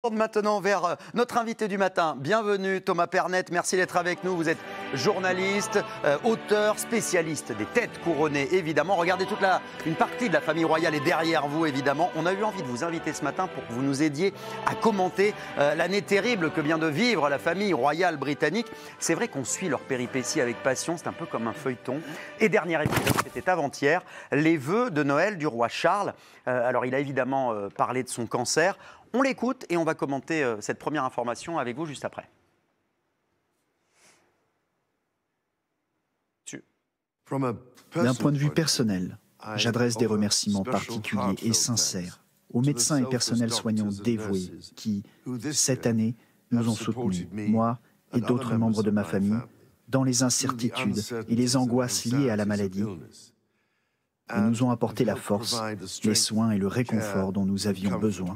Maintenant vers notre invité du matin. Bienvenue Thomas Pernette, merci d'être avec nous. Vous êtes journaliste, auteur, spécialiste des têtes couronnées évidemment. Regardez une partie de la famille royale est derrière vous évidemment. On a eu envie de vous inviter ce matin pour que vous nous aidiez à commenter l'année terrible que vient de vivre la famille royale britannique. C'est vrai qu'on suit leurs péripéties avec passion, c'est un peu comme un feuilleton. Et dernier épisode, c'était avant-hier, les vœux de Noël du roi Charles. Alors il a évidemment parlé de son cancer. On l'écoute et on va commenter cette première information avec vous juste après. D'un point de vue personnel, j'adresse des remerciements particuliers et sincères aux médecins et personnels soignants dévoués qui, cette année, nous ont soutenus, moi et d'autres membres de ma famille, dans les incertitudes et les angoisses liées à la maladie, et nous ont apporté la force, les soins et le réconfort dont nous avions besoin.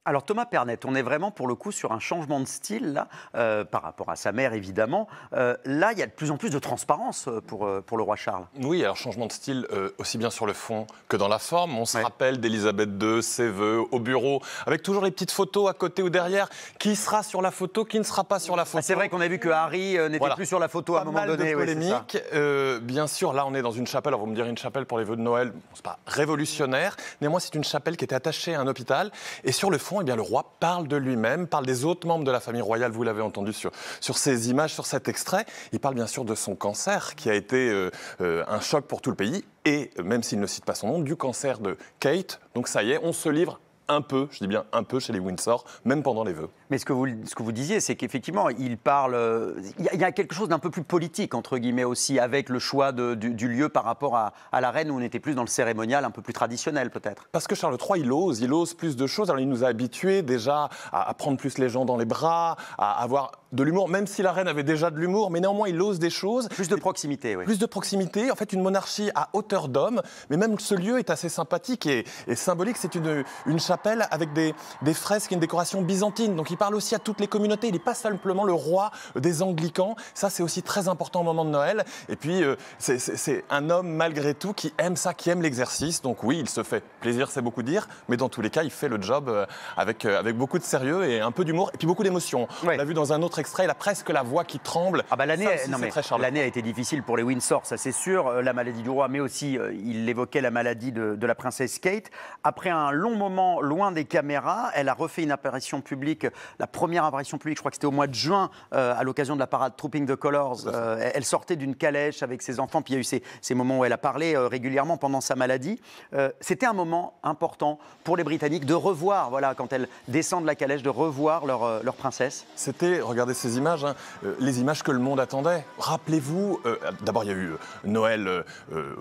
Alors Thomas Pernette, on est vraiment pour le coup sur un changement de style là, par rapport à sa mère évidemment. Là, il y a de plus en plus de transparence pour le roi Charles. Oui, alors changement de style aussi bien sur le fond que dans la forme. On se rappelle d'Elisabeth II, ses vœux au bureau, avec toujours les petites photos à côté ou derrière. Qui sera sur la photo, qui ne sera pas sur la photo. C'est vrai qu'on a vu que Harry n'était plus sur la photo à un moment donné. Pas mal de polémiques. Bien sûr, là on est dans une chapelle. Alors vous me direz une chapelle pour les vœux de Noël, c'est pas révolutionnaire. Néanmoins, c'est une chapelle qui était attachée à un hôpital. Et sur le fond, eh bien, le roi parle de lui-même, parle des autres membres de la famille royale, vous l'avez entendu sur ces images, sur cet extrait. Il parle bien sûr de son cancer, qui a été un choc pour tout le pays, et même s'il ne cite pas son nom, du cancer de Kate. Donc ça y est, on se livre un peu, je dis bien un peu, chez les Windsor, même pendant les vœux. Mais ce que vous disiez, c'est qu'effectivement, il parle... Il y a quelque chose d'un peu plus politique, entre guillemets, aussi, avec le choix du lieu par rapport à la reine, où on était plus dans le cérémonial, un peu plus traditionnel, peut-être. Parce que Charles III, il ose plus de choses. Alors, il nous a habitués déjà à prendre plus les gens dans les bras, à avoir de l'humour, même si la reine avait déjà de l'humour, mais néanmoins, il ose des choses. Plus de proximité, oui. Plus de proximité. En fait, une monarchie à hauteur d'homme, mais même ce lieu est assez sympathique et symbolique. C'est une chapelle avec des fresques et une décoration byzantine. Donc, il parle aussi à toutes les communautés. Il n'est pas simplement le roi des anglicans. Ça, c'est aussi très important au moment de Noël. Et puis, c'est un homme, malgré tout, qui aime ça, qui aime l'exercice. Donc oui, il se fait plaisir, c'est beaucoup dire, mais dans tous les cas, il fait le job avec beaucoup de sérieux et un peu d'humour, et puis beaucoup d'émotion. Ouais. On l'a vu dans un autre extrait, il a presque la voix qui tremble. Ah bah l'année a été difficile pour les Windsor, ça c'est sûr. La maladie du roi, mais aussi, il évoquait la maladie de la princesse Kate. Après un long moment loin des caméras, elle a refait une apparition publique, la première apparition publique, je crois que c'était au mois de juin, à l'occasion de la parade Trooping the Colours. Elle sortait d'une calèche avec ses enfants, puis il y a eu ces moments où elle a parlé régulièrement pendant sa maladie. C'était un moment important pour les Britanniques de revoir, voilà, quand elle descend de la calèche, de revoir leur princesse. C'était, regardez ces images, hein, les images que le monde attendait. Rappelez-vous, d'abord il y a eu Noël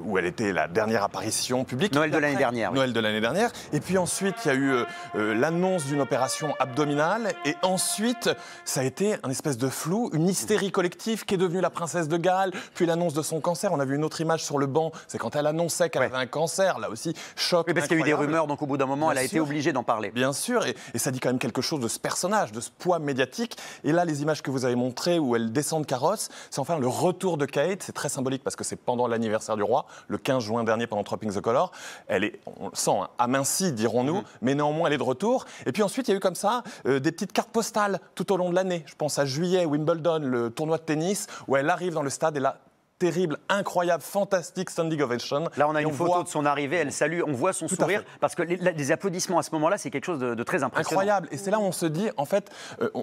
où elle était la dernière apparition publique. Noël de l'année dernière. Noël de l'année dernière. Et puis ensuite il y a eu l'annonce d'une opération abdominale. Et ensuite ça a été un espèce de flou, une hystérie collective qui est devenue la princesse de Galles. Puis l'annonce de son cancer. On a vu une autre image sur le banc. C'est quand elle annonçait qu'elle avait un cancer. Là aussi, choc. Oui, parce qu'il y a eu des rumeurs, donc au bout d'un moment, elle a été obligée d'en parler. Bien sûr, et ça dit quand même quelque chose de ce personnage, de ce poids médiatique. Et là, les images que vous avez montrées où elle descend de carrosse, c'est enfin le retour de Kate. C'est très symbolique parce que c'est pendant l'anniversaire du roi, le 15 juin dernier, pendant Trooping the Colours. Elle est, on le sent, hein, amincie, dirons-nous, mais néanmoins, elle est de retour. Et puis ensuite, il y a eu comme ça des petites cartes postales tout au long de l'année. Je pense à juillet, Wimbledon, le tournoi de tennis, où elle arrive dans le stade et là, terrible, incroyable, fantastique standing ovation. Là, on a une photo de son arrivée, elle salue, on voit son sourire, parce que les applaudissements à ce moment-là, c'est quelque chose de très impressionnant. Incroyable, et c'est là où on se dit, en fait,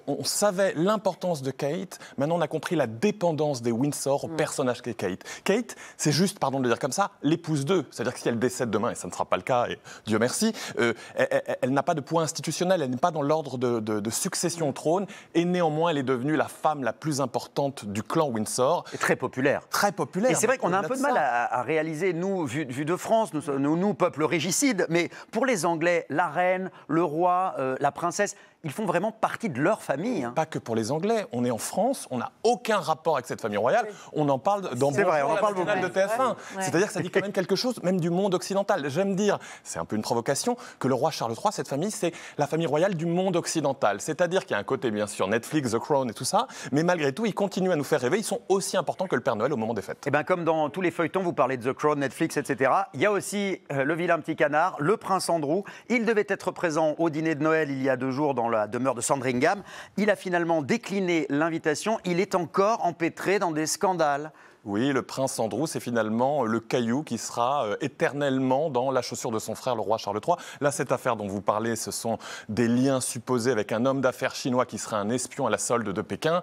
on savait l'importance de Kate, maintenant on a compris la dépendance des Windsor au personnage qu'est Kate. Kate, c'est juste, pardon de le dire comme ça, l'épouse d'eux, c'est-à-dire que si elle décède demain, et ça ne sera pas le cas, et Dieu merci, elle n'a pas de poids institutionnel, elle n'est pas dans l'ordre de succession au trône, et néanmoins elle est devenue la femme la plus importante du clan Windsor. Et très populaire. Très populaire. Et c'est vrai qu'on a un peu de mal à réaliser, nous, vu de France, nous, peuple régicide, mais pour les Anglais, la reine, le roi, la princesse, ils font vraiment partie de leur famille. Hein. Pas que pour les Anglais. On est en France, on n'a aucun rapport avec cette famille royale. Oui. On en parle dans c'est vrai, on en parle beaucoup. De TF1. Ouais. C'est-à-dire que ça dit quand même quelque chose, même du monde occidental. J'aime dire, c'est un peu une provocation, que le roi Charles III, cette famille, c'est la famille royale du monde occidental. C'est-à-dire qu'il y a un côté, bien sûr, Netflix, The Crown et tout ça, mais malgré tout, ils continuent à nous faire rêver. Ils sont aussi importants que le Père Noël au moment des des fêtes. Et bien, comme dans tous les feuilletons, vous parlez de The Crown, Netflix, etc. Il y a aussi le vilain petit canard, le prince Andrew. Il devait être présent au dîner de Noël il y a 2 jours dans la demeure de Sandringham. Il a finalement décliné l'invitation. Il est encore empêtré dans des scandales. Oui, le prince Andrew, c'est finalement le caillou qui sera éternellement dans la chaussure de son frère, le roi Charles III. Là, cette affaire dont vous parlez, ce sont des liens supposés avec un homme d'affaires chinois qui serait un espion à la solde de Pékin.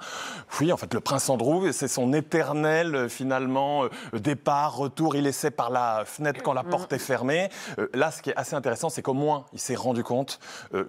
Oui, en fait, le prince Andrew, c'est son éternel, finalement, départ, retour. Il essaie par la fenêtre quand la porte est fermée. Là, ce qui est assez intéressant, c'est qu'au moins, il s'est rendu compte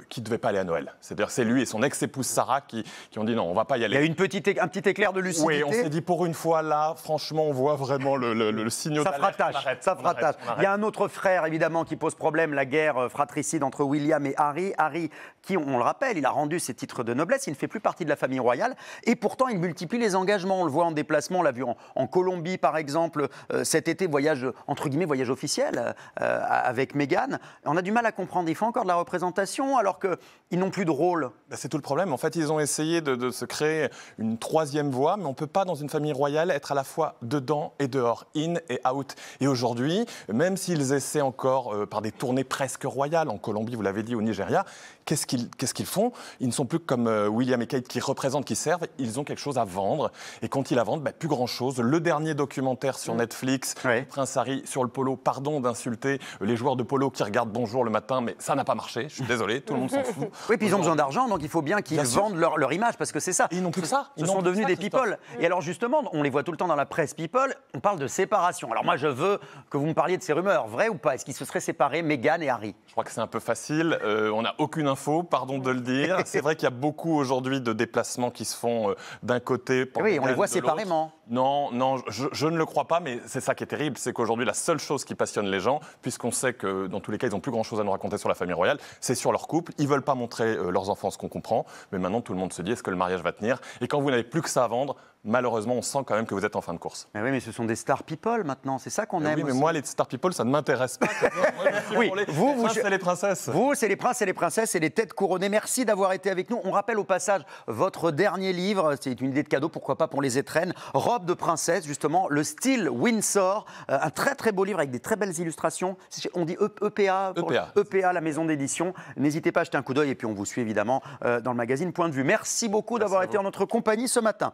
qu'il ne devait pas aller à Noël. C'est-à-dire, c'est lui et son ex-épouse Sarah qui ont dit non, on ne va pas y aller. Il y a un petit éclair de lucidité. Oui, on s'est dit pour une fois, là, franchement, on voit vraiment le signal d'alerte. Ça fera tâche. Il y a un autre frère, évidemment, qui pose problème, la guerre fratricide entre William et Harry. Harry, qui, on le rappelle, il a rendu ses titres de noblesse, il ne fait plus partie de la famille royale, et pourtant, il multiplie les engagements. On le voit en déplacement, on l'a vu en Colombie, par exemple, cet été, voyage, entre guillemets, voyage officiel avec Meghan. On a du mal à comprendre, il faut encore de la représentation, alors qu'ils n'ont plus de rôle. C'est tout le problème. En fait, ils ont essayé de se créer une troisième voie, mais on ne peut pas, dans une famille royale, être à la fois dedans et dehors, in et out. Et aujourd'hui, même s'ils essaient encore par des tournées presque royales, en Colombie, vous l'avez dit, au Nigeria, qu'est-ce qu'ils font? Ils ne sont plus comme William et Kate qui représentent, qui servent, ils ont quelque chose à vendre. Et quand ils la vendent, plus grand-chose. Le dernier documentaire sur Netflix, Prince Harry sur le polo, pardon d'insulter les joueurs de polo qui regardent Bonjour le matin, mais ça n'a pas marché, je suis désolé, tout le monde s'en fout. Oui, puis ils ont besoin d'argent, donc il faut bien qu'ils vendent leur image, parce que c'est ça. Et ils n'ont plus que ça. Ils sont devenus des people. Et alors justement, on les voit tout le temps dans la presse people, on parle de séparation. Alors moi, je veux que vous me parliez de ces rumeurs, vraies ou pas? Est-ce qu'ils se seraient séparés, Meghan et Harry? Je crois que c'est un peu facile, on n'a aucune info, pardon de le dire. C'est vrai qu'il y a beaucoup aujourd'hui de déplacements qui se font d'un côté. Oui, on les voit séparément. Non, je ne le crois pas, mais c'est ça qui est terrible, c'est qu'aujourd'hui, la seule chose qui passionne les gens, puisqu'on sait que dans tous les cas, ils n'ont plus grand-chose à nous raconter sur la famille royale, c'est sur leur couple. Ils ne veulent pas montrer leurs enfants, ce qu'on comprend, mais maintenant, tout le monde se dit, est-ce que le mariage va tenir? Et quand vous n'avez plus que ça à vendre, malheureusement, on sent quand même que vous êtes en fin de course. Mais oui, mais ce sont des star people maintenant, c'est ça qu'on aime. Oui, mais moi, les star people, ça ne m'intéresse pas. Oui, vous, c'est les princesses. Vous, c'est les princes et les princesses et les têtes couronnées. Merci d'avoir été avec nous. On rappelle au passage votre dernier livre, c'est une idée de cadeau, pourquoi pas pour les étrennes. Robe de princesse, justement, le style Windsor. Un très très beau livre avec des très belles illustrations. On dit EPA, EPA, la maison d'édition. N'hésitez pas à jeter un coup d'œil et puis on vous suit évidemment dans le magazine Point de Vue. Merci beaucoup d'avoir été en notre compagnie ce matin.